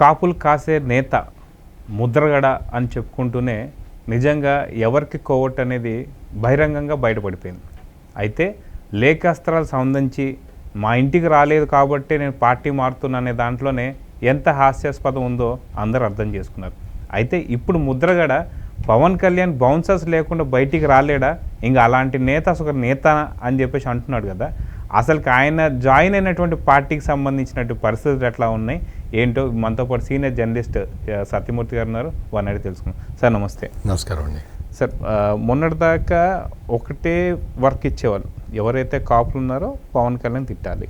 కాపులు కాసే నేత ముద్రగడ అని చెప్పుకుంటూనే నిజంగా ఎవరికి కోవట్ అనేది బహిరంగంగా బయటపడిపోయింది. అయితే లేఖాస్త్రాలు సంబంధించి మా ఇంటికి రాలేదు కాబట్టి నేను పార్టీ మారుతున్నా అనే దాంట్లోనే ఎంత హాస్యాస్పదం ఉందో అందరూ అర్థం చేసుకున్నారు. అయితే ఇప్పుడు ముద్రగడ పవన్ కళ్యాణ్ బౌన్సర్స్ లేకుండా బయటికి రాలేడా, ఇంకా అలాంటి నేత అసలు నేత అని చెప్పేసి అంటున్నాడు కదా. అసలుకి ఆయన జాయిన్ అయినటువంటి పార్టీకి సంబంధించినటువంటి పరిస్థితులు ఎట్లా ఉన్నాయి ఏంటో మనతో పాటు సీనియర్ జర్నలిస్ట్ సత్యమూర్తి గారు ఉన్నారు, వారిని అడిగి తెలుసుకున్నాం. సార్ నమస్తే. నమస్కారం అండి. సార్, మొన్నటిదాకా ఒకటే వర్క్ ఇచ్చేవాళ్ళు, ఎవరైతే కాపులు ఉన్నారో పవన్ కళ్యాణ్ తిట్టాలి.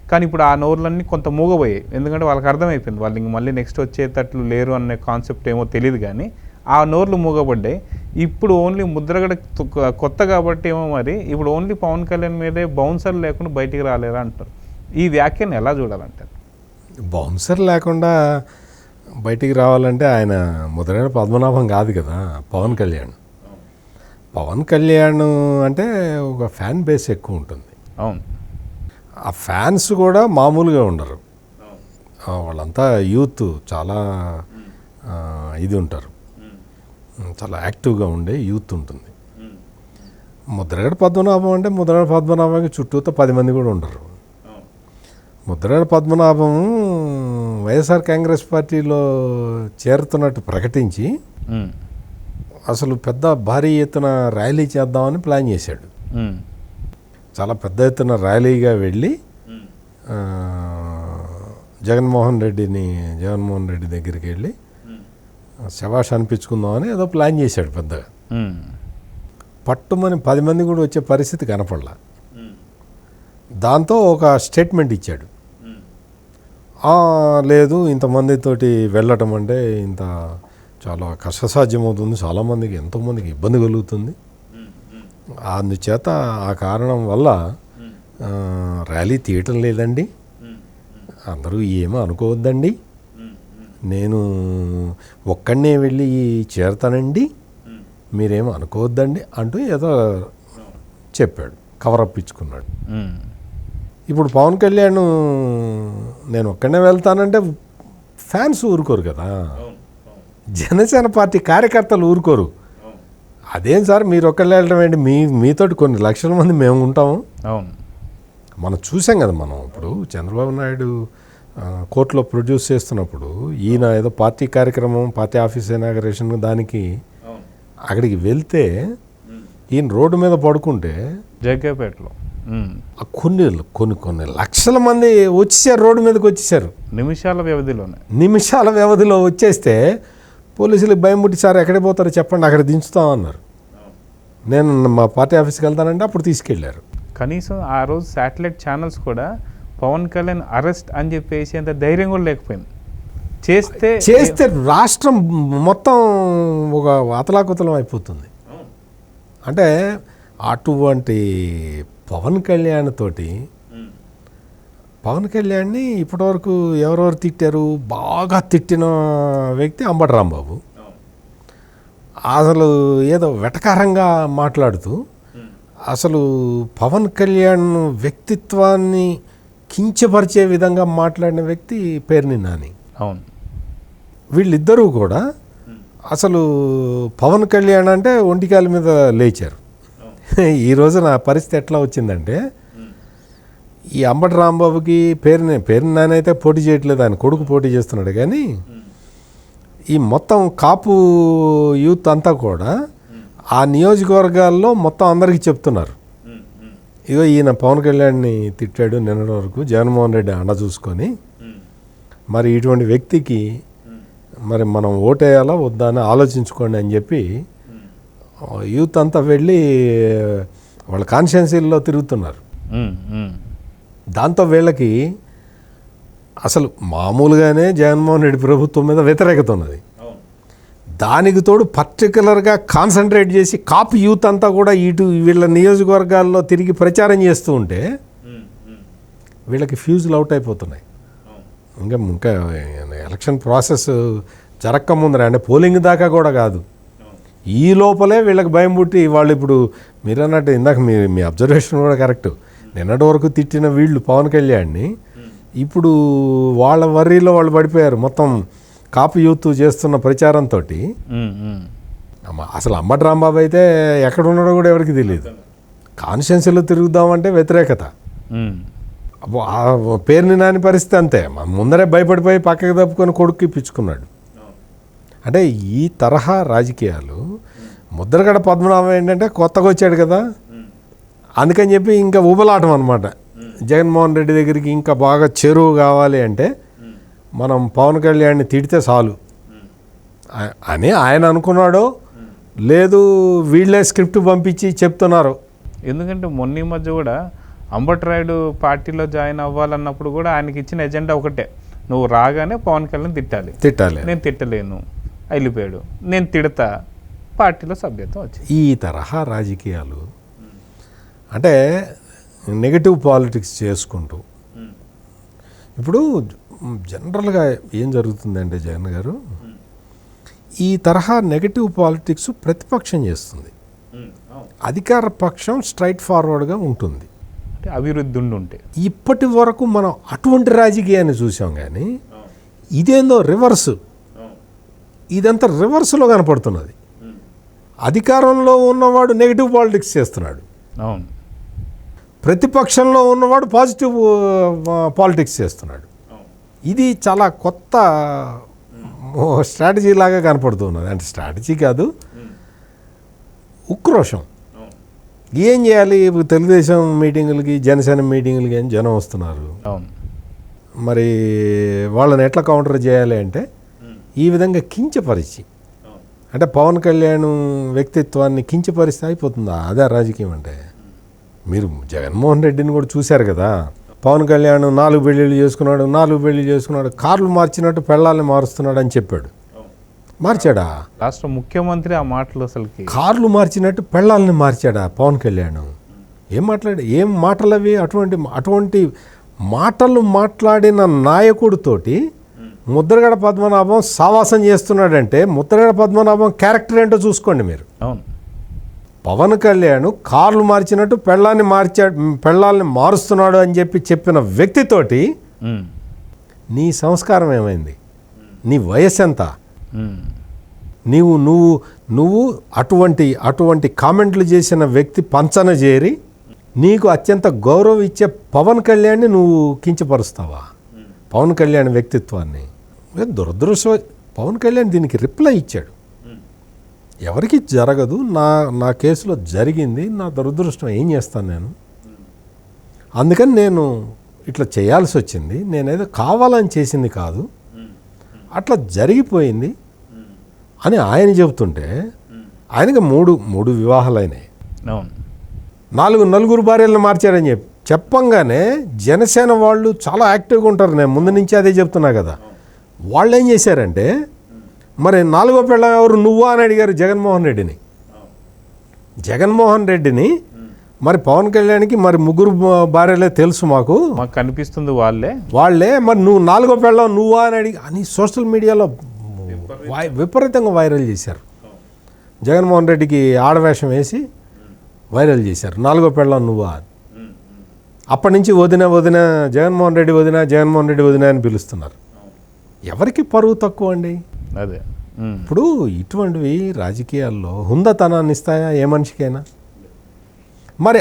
కానీ ఇప్పుడు ఆ నోర్లన్నీ కొంత మూగబోయాయి. ఎందుకంటే వాళ్ళకి అర్థమైపోయింది వాళ్ళు ఇంక మళ్ళీ నెక్స్ట్ వచ్చేటట్లు లేరు అనే కాన్సెప్ట్ ఏమో తెలియదు, కానీ ఆ నోర్లు మూగబడ్డాయి. ఇప్పుడు ఓన్లీ ముద్రగడ కొత్త కాబట్టి ఏమో మరి ఇప్పుడు ఓన్లీ పవన్ కళ్యాణ్ మీదే బౌన్సర్ లేకుండా బయటికి రాలేరా అంటారు. ఈ వ్యాఖ్యను ఎలా చూడాలంటారు? బౌన్సర్ లేకుండా బయటికి రావాలంటే ఆయన ముద్రగడ పద్మనాభం కాదు కదా, పవన్ కళ్యాణ్. పవన్ కళ్యాణ్ అంటే ఒక ఫ్యాన్ బేస్ ఎక్కువ ఉంటుంది. అవును. ఆ ఫ్యాన్స్ కూడా మామూలుగా ఉండరు, వాళ్ళంతా యూత్, చాలా ఇది ఉంటారు, చాలా యాక్టివ్గా ఉండే యూత్ ఉంటుంది. ముద్రగడ పద్మనాభం అంటే ముద్రగడ పద్మనాభంకి చుట్టూతో 10 మంది కూడా ఉండరు. ముద్రగడ పద్మనాభం వైఎస్ఆర్ కాంగ్రెస్ పార్టీలో చేరుతున్నట్టు ప్రకటించి అసలు పెద్ద భారీ ఎత్తున ర్యాలీ చేద్దామని ప్లాన్ చేశాడు. చాలా పెద్ద ఎత్తున ర్యాలీగా వెళ్ళి జగన్మోహన్ రెడ్డి దగ్గరికి వెళ్ళి శభాష్ అనిపించుకుందామని ఏదో ప్లాన్ చేశాడు పెద్దగా. పట్టుమని 10 మంది కూడా వచ్చే పరిస్థితి కనపడలా. దాంతో ఒక స్టేట్మెంట్ ఇచ్చాడు, లేదు ఇంతమందితోటి వెళ్ళటం అంటే ఇంత చాలా కష్టసాధ్యమవుతుంది, చాలామందికి ఎంతోమందికి ఇబ్బంది కలుగుతుంది, అందుచేత ఆ కారణం వల్ల ర్యాలీ తీయటం లేదండి, అందరూ ఏమీ అనుకోవద్దండి, నేను ఒక్కడనే వెళ్ళి చేరతానండి, మీరేమో అనుకోవద్దండి అంటూ ఏదో చెప్పాడు, కవరప్ ఇచ్చుకున్నాడు. ఇప్పుడు పవన్ కళ్యాణ్ నేను ఒక్కడనే వెళ్తానంటే ఫ్యాన్స్ ఊరుకోరు కదా, జనసేన పార్టీ కార్యకర్తలు ఊరుకోరు. అదేం సార్ మీరు ఒక్కళ్ళే వెళ్ళడం ఏంటి, మీతోటి కొన్ని లక్షల మంది మేము ఉంటాము. అవును, మనం చూసాం కదా. మనం ఇప్పుడు చంద్రబాబు నాయుడు కోర్టులో ప్రొడ్యూస్ చేస్తున్నప్పుడు ఈయన ఏదో పార్టీ కార్యక్రమం, పార్టీ ఆఫీస్ ఇనాగరేషన్ దానికి అక్కడికి వెళ్తే ఈయన రోడ్డు మీద పడుకుంటే జగ్గేపేటలో కొన్ని లక్షల మంది వచ్చేసారు, రోడ్డు మీదకి వచ్చేసారు. నిమిషాల వ్యవధిలో వచ్చేస్తే పోలీసులకు భయం పుట్టి, సార్ ఎక్కడికి పోతారో చెప్పండి, అక్కడ దించుతామన్నారు. నేను మా పార్టీ ఆఫీస్కి వెళ్తానంటే అప్పుడు తీసుకెళ్లారు. కనీసం ఆ రోజు శాటిలైట్ ఛానల్స్ కూడా పవన్ కళ్యాణ్ అరెస్ట్ అని చెప్పేసి అంత ధైర్యం కూడా లేకపోయింది. చేస్తే రాష్ట్రం మొత్తం ఒక అతలాకుతలం అయిపోతుంది. అంటే అటువంటి పవన్ కళ్యాణ్ తోటి, పవన్ కళ్యాణ్ని ఇప్పటివరకు ఎవరెవరు తిట్టారు, బాగా తిట్టిన వ్యక్తి అంబటి రాంబాబు. అసలు ఏదో వెటకారంగా మాట్లాడుతూ అసలు పవన్ కళ్యాణ్ వ్యక్తిత్వాన్ని కించపరిచే విధంగా మాట్లాడిన వ్యక్తి పేర్ని నాని. అవును. వీళ్ళిద్దరూ కూడా అసలు పవన్ కళ్యాణ్ అంటే ఒంటికాల మీద లేచారు. ఈ రోజు నా పరిస్థితి ఎట్లా వచ్చిందంటే, ఈ అంబటి రాంబాబుకి పేరుని నాని అయితే పోటీ చేయట్లేదు, ఆయన కొడుకు పోటీ చేస్తున్నాడు. కానీ ఈ మొత్తం కాపు యూత్ అంతా కూడా ఆ నియోజకవర్గాల్లో మొత్తం అందరికీ చెప్తున్నారు, ఇగో ఈయన పవన్ కళ్యాణ్ని తిట్టాడు నిన్నటి వరకు, జగన్మోహన్ రెడ్డి అండ చూసుకొని, మరి ఇటువంటి వ్యక్తికి మరి మనం ఓటేయాలా వద్దా అని ఆలోచించుకోండి అని చెప్పి యూత్ అంతా వెళ్ళి వాళ్ళ కాన్స్టిట్యుయెన్సీల్లో తిరుగుతున్నారు. దాంతో వీళ్ళకి అసలు మామూలుగానే జగన్మోహన్ రెడ్డి ప్రభుత్వం మీద వ్యతిరేకత ఉన్నది. దానికి తోడు పర్టికులర్గా కాన్సన్ట్రేట్ చేసి కాపు యూత్ అంతా కూడా వీళ్ళ నియోజకవర్గాల్లో తిరిగి ప్రచారం చేస్తూ ఉంటే వీళ్ళకి ఫ్యూజులు అవుట్ అయిపోతున్నాయి. ఇంకా ఎలక్షన్ ప్రాసెస్ జరక్క ముందర, అంటే పోలింగ్ దాకా కూడా కాదు, ఈ లోపలే వీళ్ళకి భయం పుట్టి వాళ్ళు ఇప్పుడు మీరు అన్నట్టు ఇందాక మీ అబ్జర్వేషన్ కూడా కరెక్ట్. నిన్నటి వరకు తిట్టిన వీళ్ళు పవన్ కళ్యాణ్ని ఇప్పుడు వాళ్ళ వర్రీలో వాళ్ళు పడిపోయారు. మొత్తం కాపు యూత్ చేస్తున్న ప్రచారంతో అసలు అంబటి రాంబాబు అయితే ఎక్కడ ఉన్నాడో కూడా ఎవరికి తెలియదు. కాన్స్టిట్యున్సీలో తిరుగుదామంటే వ్యతిరేకత. ఆ పేరుని నాని పరిస్థితి అంతే. ముందరే భయపడిపోయి పక్కకి తప్పుకొని కొడుకు ఇప్పించుకున్నాడు. అంటే ఈ తరహా రాజకీయాలు. ముద్రగడ పద్మనాభం ఏంటంటే కొత్తగా వచ్చాడు కదా, అందుకని చెప్పి ఇంకా ఊబలాటం అనమాట. జగన్మోహన్ రెడ్డి దగ్గరికి ఇంకా బాగా చేరువు కావాలి అంటే మనం పవన్ కళ్యాణ్ని తిడితే చాలు అని ఆయన అనుకున్నాడో లేదు వీళ్ళే స్క్రిప్ట్ పంపించి చెప్తున్నారు. ఎందుకంటే మొన్న ఈ మధ్య కూడా అంబటి రాయుడు పార్టీలో జాయిన్ అవ్వాలన్నప్పుడు కూడా ఆయనకి ఇచ్చిన ఎజెండా ఒకటే, నువ్వు రాగానే పవన్ కళ్యాణ్ తిట్టాలి. నేను తిట్టలేను, వెళ్ళిపోయాడు. నేను తిడతా, పార్టీలో సభ్యత్వం వచ్చింది. ఈ తరహా రాజకీయాలు అంటే నెగటివ్ పాలిటిక్స్ చేసుకుంటూ ఇప్పుడు జనరల్గా ఏం జరుగుతుందంటే జగన్ గారు ఈ తరహా నెగటివ్ పాలిటిక్స్ ప్రతిపక్షం చేస్తుంది. అధికార పక్షం స్ట్రైట్ ఫార్వర్డ్గా ఉంటుంది. అంటే అభివృద్ధి ఉంటే ఇప్పటి వరకు మనం అటువంటి రాజకీయాన్ని చూసాం, కానీ ఇదేందో రివర్స్. ఇదంతా రివర్స్లో కనపడుతున్నది. అధికారంలో ఉన్నవాడు నెగిటివ్ పాలిటిక్స్ చేస్తున్నాడు, అవును. ప్రతిపక్షంలో ఉన్నవాడు పాజిటివ్ పాలిటిక్స్ చేస్తున్నాడు. ఇది చాలా కొత్త స్ట్రాటజీ లాగా కనపడుతున్నది. అంటే స్ట్రాటజీ కాదు, ఉక్రోషం. ఏం చేయాలి? తెలుగుదేశం మీటింగులకి జనసేన మీటింగులకి అని జనం వస్తున్నారు. మరి వాళ్ళని ఎట్లా కౌంటర్ చేయాలి అంటే ఈ విధంగా కించపరిచి, అంటే పవన్ కళ్యాణ్ వ్యక్తిత్వాన్ని కించపరిస్తే అయిపోతుందా? అదే రాజకీయం అంటే. మీరు జగన్మోహన్ రెడ్డిని కూడా చూశారు కదా, పవన్ కళ్యాణ్ 4 పెళ్ళిళ్ళు చేసుకున్నాడు, కార్లు మార్చినట్టు పెళ్ళాలని మారుస్తున్నాడు అని చెప్పాడు. మార్చాడా? రాష్ట్ర ముఖ్యమంత్రి ఆ మాటలు అసలుకి కార్లు మార్చినట్టు పెళ్ళాలని మార్చాడా పవన్ కళ్యాణ్? ఏం మాటలు అవి? అటువంటి మాటలు మాట్లాడిన నాయకుడితోటి ముద్రగడ పద్మనాభం సావాసం చేస్తున్నాడంటే ముద్రగడ పద్మనాభం క్యారెక్టర్ ఏంటో చూసుకోండి మీరు. అవును. పవన్ కళ్యాణ్ కార్లు మార్చినట్టు పెళ్ళాలని మారుస్తున్నాడు అని చెప్పిన వ్యక్తితోటి నీ సంస్కారం ఏమైంది? నీ వయసు ఎంత? నువ్వు అటువంటి కామెంట్లు చేసిన వ్యక్తి పంచన చేరి నీకు అత్యంత గౌరవం ఇచ్చే పవన్ కళ్యాణ్ని నువ్వు కించపరుస్తావా? పవన్ కళ్యాణ్ వ్యక్తిత్వాన్ని. దురదృష్టం, పవన్ కళ్యాణ్ దీనికి రిప్లై ఇచ్చాడు. ఎవరికి జరగదు, నా కేసులో జరిగింది, నా దురదృష్టం, ఏం చేస్తాను నేను, అందుకని నేను ఇట్లా చేయాల్సి వచ్చింది, నేనేదో కావాలని చేసింది కాదు, అట్లా జరిగిపోయింది అని ఆయన చెబుతుంటే ఆయనకి మూడు వివాహాలు అయినాయి, 4 భార్యలను మార్చారని చెప్పంగానే జనసేన వాళ్ళు చాలా యాక్టివ్గా ఉంటారు. నేను ముందు నుంచి అదే చెప్తున్నా కదా. వాళ్ళు ఏం చేశారంటే మరి 4వ పెళ్ళం ఎవరు నువ్వా అని అడిగారు జగన్మోహన్ రెడ్డిని. మరి పవన్ కళ్యాణ్కి మరి 3 భార్యలే తెలుసు, మాకు కనిపిస్తుంది వాళ్ళే. మరి నువ్వు 4వ పెళ్ళం నువ్వా అని సోషల్ మీడియాలో విపరీతంగా వైరల్ చేశారు. జగన్మోహన్ రెడ్డికి ఆడవేషం వేసి వైరల్ చేశారు, 4వ పెళ్ళం నువ్వా. అప్పటి నుంచి వదిన జగన్మోహన్ రెడ్డి వదిన అని పిలుస్తున్నారు. ఎవరికి పరువు తక్కువ అండి? అదే. ఇప్పుడు ఇటువంటివి రాజకీయాల్లో హుందాతనాన్ని ఇస్తాయా ఏ మనిషికైనా? మరి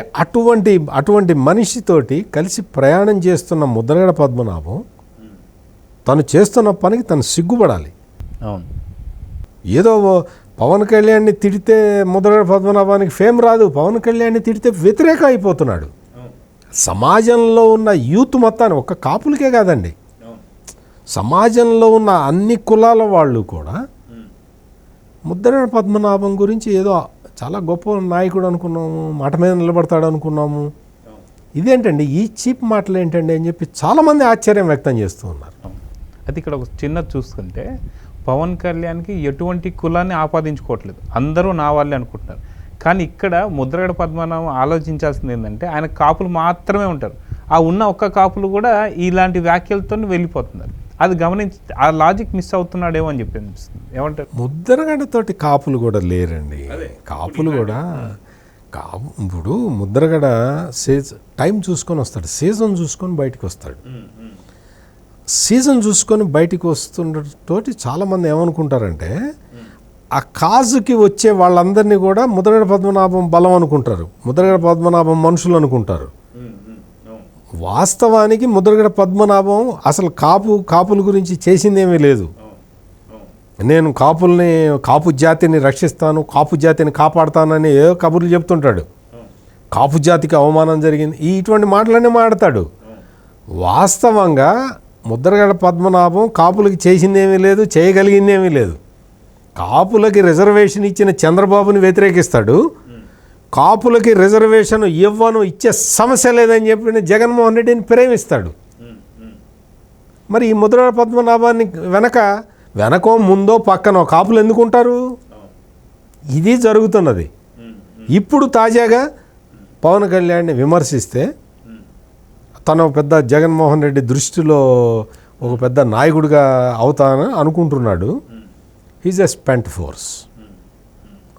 అటువంటి మనిషితోటి కలిసి ప్రయాణం చేస్తున్న ముద్రగడ పద్మనాభం తను చేస్తున్న పనికి తను సిగ్గుపడాలి. అవును. ఏదో పవన్ కళ్యాణ్ని తిడితే ముద్రగడ పద్మనాభానికి ఫేమ్ రాదు, పవన్ కళ్యాణ్ని తిడితే వ్యతిరేక అయిపోతున్నాడు. సమాజంలో ఉన్న యూత్ మొత్తాన్ని, ఒక్క కాపులకే కాదండి, సమాజంలో ఉన్న అన్ని కులాల వాళ్ళు కూడా ముద్రగడ పద్మనాభం గురించి ఏదో చాలా గొప్ప నాయకుడు అనుకున్నాము, మాట మీద నిలబడతాడు అనుకున్నాము, ఇదేంటండి ఈ చీప్ మాటలు ఏంటండి అని చెప్పి చాలామంది ఆశ్చర్యం వ్యక్తం చేస్తూ ఉన్నారు. అది ఇక్కడ ఒక చిన్నది చూసుకుంటే పవన్ కళ్యాణ్కి ఎటువంటి కులాన్ని ఆపాదించుకోవట్లేదు, అందరూ నా వాళ్ళే అనుకుంటున్నారు. కానీ ఇక్కడ ముద్రగడ పద్మనాభం ఆలోచించాల్సింది ఏంటంటే ఆయన కాపులు మాత్రమే ఉంటారు, ఆ ఉన్న ఒక్క కాపులు కూడా ఇలాంటి వ్యాఖ్యలతో వెళ్ళిపోతున్నారు. అది గమనించి ఆ లాజిక్ మిస్ అవుతున్నాడేమో అని చెప్పి అనిపిస్తుంది. ఏమంటారు? ముద్రగడతోటి కాపులు కూడా లేరండి. కాపులు కూడా ఇప్పుడు ముద్రగడ టైం చూసుకొని వస్తాడు, సీజన్ చూసుకొని బయటకు వస్తాడు. సీజన్ చూసుకొని బయటికి వస్తుండటతోటి చాలామంది ఏమనుకుంటారంటే ఆ కాజుకి వచ్చే వాళ్ళందరినీ కూడా ముద్రగడ పద్మనాభం బలం అనుకుంటారు, ముద్రగడ పద్మనాభం మనుషులు అనుకుంటారు. వాస్తవానికి ముద్రగడ పద్మనాభం అసలు కాపుల గురించి చేసిందేమీ లేదు. నేను కాపు జాతిని రక్షిస్తాను, కాపు జాతిని కాపాడుతానని ఏ కబుర్లు చెప్తుంటాడు. కాపు జాతికి అవమానం జరిగింది, ఇటువంటి మాటలన్నీ మాడతాడు. వాస్తవంగా ముద్రగడ పద్మనాభం కాపులకి చేసిందేమీ లేదు, చేయగలిగిందేమీ లేదు. కాపులకి రిజర్వేషన్ ఇచ్చిన చంద్రబాబుని వ్యతిరేకిస్తాడు, కాపులకి రిజర్వేషన్ ఇచ్చే సమస్య లేదని చెప్పిన జగన్మోహన్ రెడ్డిని ప్రేమిస్తాడు. మరి ఈ ముద్రగడ పద్మనాభాన్ని వెనకో ముందో పక్కనో కాపులు ఎందుకుంటారు? ఇది జరుగుతున్నది. ఇప్పుడు తాజాగా పవన్ కళ్యాణ్ని విమర్శిస్తే తను పెద్ద జగన్మోహన్ రెడ్డి దృష్టిలో ఒక పెద్ద నాయకుడిగా అవుతానని అనుకుంటున్నాడు. Is a spent force.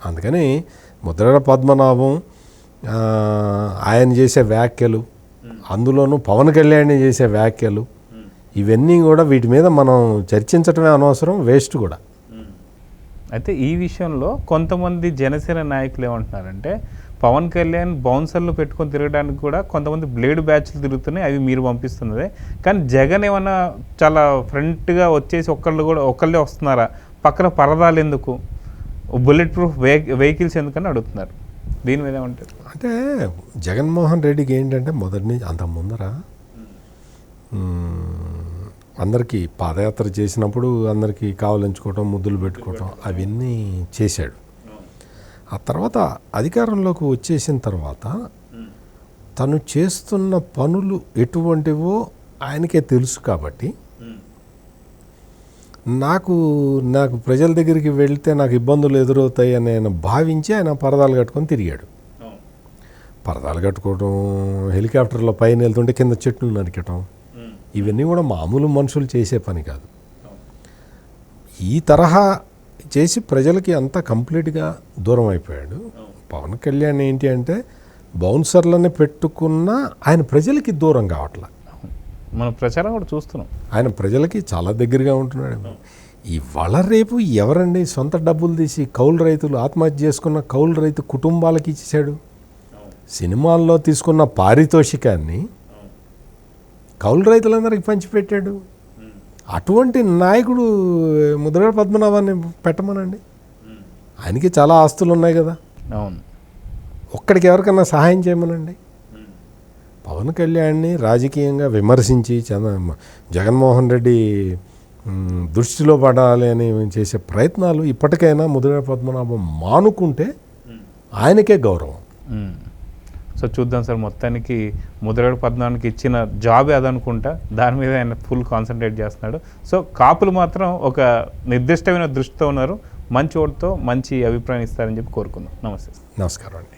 అందుకని ముద్రగడ పద్మనాభం ఆయన చేసే వ్యాఖ్యలు, అందులోనూ పవన్ కళ్యాణ్ చేసే వ్యాఖ్యలు, ఇవన్నీ కూడా వీటి మీద మనం చర్చించటమే అనవసరం, వేస్ట్ కూడా. అయితే ఈ విషయంలో కొంతమంది జనసేన నాయకులు ఏమంటున్నారంటే పవన్ కళ్యాణ్ బౌన్సర్లు పెట్టుకొని తిరగడానికి కూడా కొంతమంది బ్లేడ్ బ్యాచ్లు తిరుగుతున్నాయి, అవి మీరు పంపిస్తున్నదే. కానీ జగన్ ఏమన్నా చాలా ఫ్రంట్గా వచ్చేసి ఒక్కళ్ళే వస్తున్నారా, పక్కన పరదాలు ఎందుకు, బుల్లెట్ ప్రూఫ్ వెహికల్స్ ఎందుకని అడుగుతున్నారు. దీని మీద ఏమంటారు? అంటే జగన్మోహన్ రెడ్డికి ఏంటంటే మొదటి నుంచి అంత ముందర అందరికీ పాదయాత్ర చేసినప్పుడు అందరికీ కావలించుకోవటం, ముద్దులు పెట్టుకోవటం అవన్నీ చేశాడు. ఆ తర్వాత అధికారంలోకి వచ్చేసిన తర్వాత తను చేస్తున్న పనులు ఎటువంటివో ఆయనకే తెలుసు. కాబట్టి నాకు ప్రజల దగ్గరికి వెళ్తే నాకు ఇబ్బందులు ఎదురవుతాయి అని ఆయన భావించి ఆయన పరదాలు కట్టుకొని తిరిగాడు. పరదాలు కట్టుకోవటం, హెలికాప్టర్లో పైన వెళ్తుంటే కింద చెట్లు నరికటం, ఇవన్నీ కూడా మామూలు మనుషులు చేసే పని కాదు. ఈ తరహా చేసి ప్రజలకి అంతా కంప్లీట్గా దూరం అయిపోయాడు. పవన్ కళ్యాణ్ ఏంటి అంటే బౌన్సర్లని పెట్టుకున్న ఆయన ప్రజలకి దూరం కావట్లా. మన ప్రచారం కూడా చూస్తున్నాం, ఆయన ప్రజలకి చాలా దగ్గరగా ఉంటున్నాడు. ఇవాళ రేపు ఎవరండి సొంత డబ్బులు తీసి కౌలు రైతులు ఆత్మహత్య చేసుకున్న కౌలు రైతు కుటుంబాలకి ఇచ్చేశాడు. సినిమాల్లో తీసుకున్న పారితోషికాన్ని కౌలు రైతులందరికీ పంచిపెట్టాడు. అటువంటి నాయకుడు ముద్రగడ పద్మనాభాన్ని పెట్టమనండి. ఆయనకి చాలా ఆస్తులు ఉన్నాయి కదా, అవును, ఒక్కడికి ఎవరికన్నా సహాయం చేయమనండి. పవన్ కళ్యాణ్ని రాజకీయంగా విమర్శించి జగన్మోహన్ రెడ్డి దృష్టిలో పడాలి అని చేసే ప్రయత్నాలు ఇప్పటికైనా ముద్రగడ పద్మనాభం మానుకుంటే ఆయనకే గౌరవం. సో చూద్దాం సార్, మొత్తానికి ముద్రగడ పద్మనాభానికి ఇచ్చిన జాబే అదనుకుంటా, దాని మీద ఆయన ఫుల్ కాన్సన్ట్రేట్ చేస్తున్నాడు. సో కాపులు మాత్రం ఒక నిర్దిష్టమైన దృష్టితో ఉన్నారు, మంచి ఓటుతో మంచి అభిప్రాయం ఇస్తారని చెప్పి కోరుకుందాం. నమస్తే. నమస్కారం అండి.